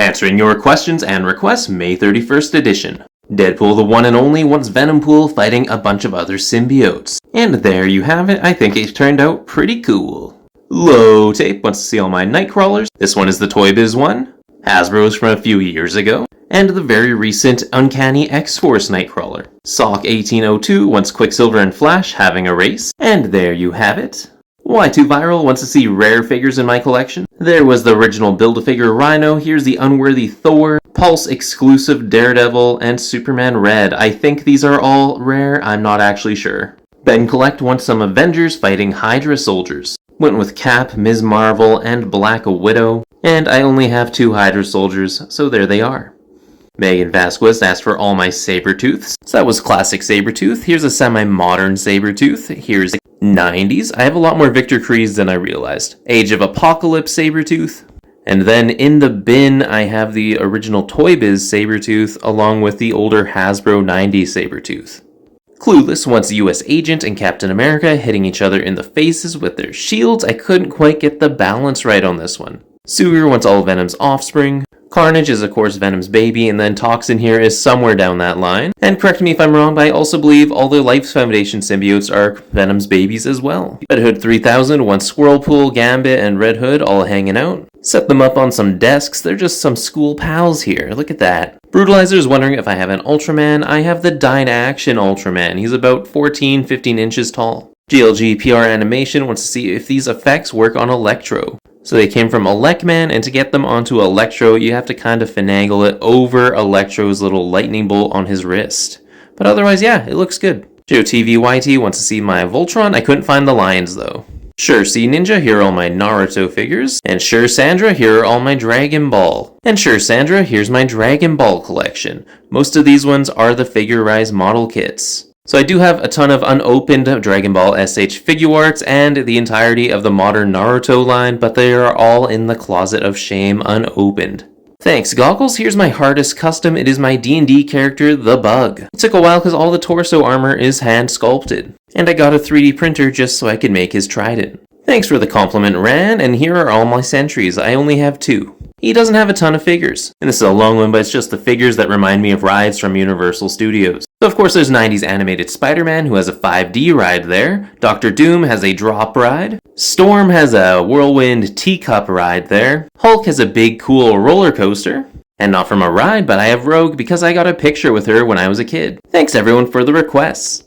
Answering your questions and requests, May 31st edition. Deadpool the one and only wants Venompool fighting a bunch of other symbiotes. And there you have it, I think it turned out pretty cool. Low Tape wants to see all my Nightcrawlers. This one is the Toy Biz one. Hasbro's from a few years ago. And the very recent Uncanny X-Force Nightcrawler. Sock 1802 wants Quicksilver and Flash having a race. And there you have it. Y2 Viral wants to see rare figures in my collection. There was the original Build-A-Figure Rhino, here's the Unworthy Thor, Pulse exclusive Daredevil, and Superman Red. I think these are all rare, I'm not actually sure. Ben Collect wants some Avengers fighting Hydra soldiers. Went with Cap, Ms. Marvel, and Black Widow, and I only have 2 Hydra soldiers, so there they are. Megan Vasquez asked for all my Sabretooths. So that was classic Sabretooth. Here's a semi-modern Sabretooth. Here's 90s. I have a lot more Victor Crees than I realized. Age of Apocalypse Sabretooth. And then in the bin, I have the original Toy Biz Sabretooth along with the older Hasbro 90s Sabretooth. Clueless wants US Agent and Captain America hitting each other in the faces with their shields. I couldn't quite get the balance right on this one. Suger wants all Venom's offspring. Carnage is of course Venom's baby, and then Toxin here is somewhere down that line. And correct me if I'm wrong, but I also believe all the Life Foundation symbiotes are Venom's babies as well. Red Hood 3000 wants Squirrelpool, Gambit, and Red Hood all hanging out. Set them up on some desks, they're just some school pals here, look at that. Brutalizer is wondering if I have an Ultraman. I have the Dynaction Ultraman, he's about 15 inches tall. GLG PR Animation wants to see if these effects work on Electro. So they came from Elecman, and to get them onto Electro, you have to kind of finagle it over Electro's little lightning bolt on his wrist. But otherwise, yeah, it looks good. JOTVYT wants to see my Voltron. I couldn't find the lions, though. Sure C Ninja, here are all my Naruto figures. And Sure Sandra, here are all my Dragon Ball. And Sure Sandra, here's my Dragon Ball collection. Most of these ones are the Figure-Rise model kits. So I do have a ton of unopened Dragon Ball SH Figuarts and the entirety of the modern Naruto line, but they are all in the closet of shame unopened. Thanks, Goggles. Here's my hardest custom. It is my D&D character, the Bug. It took a while because all the torso armor is hand sculpted. And I got a 3D printer just so I could make his trident. Thanks for the compliment, Ran, and here are all my sentries. I only have 2. He doesn't have a ton of figures. And this is a long one, but it's just the figures that remind me of rides from Universal Studios. So of course there's 90s animated Spider-Man who has a 5D ride there. Dr. Doom has a drop ride. Storm has a whirlwind teacup ride there. Hulk has a big cool roller coaster. And not from a ride, but I have Rogue because I got a picture with her when I was a kid. Thanks everyone for the requests.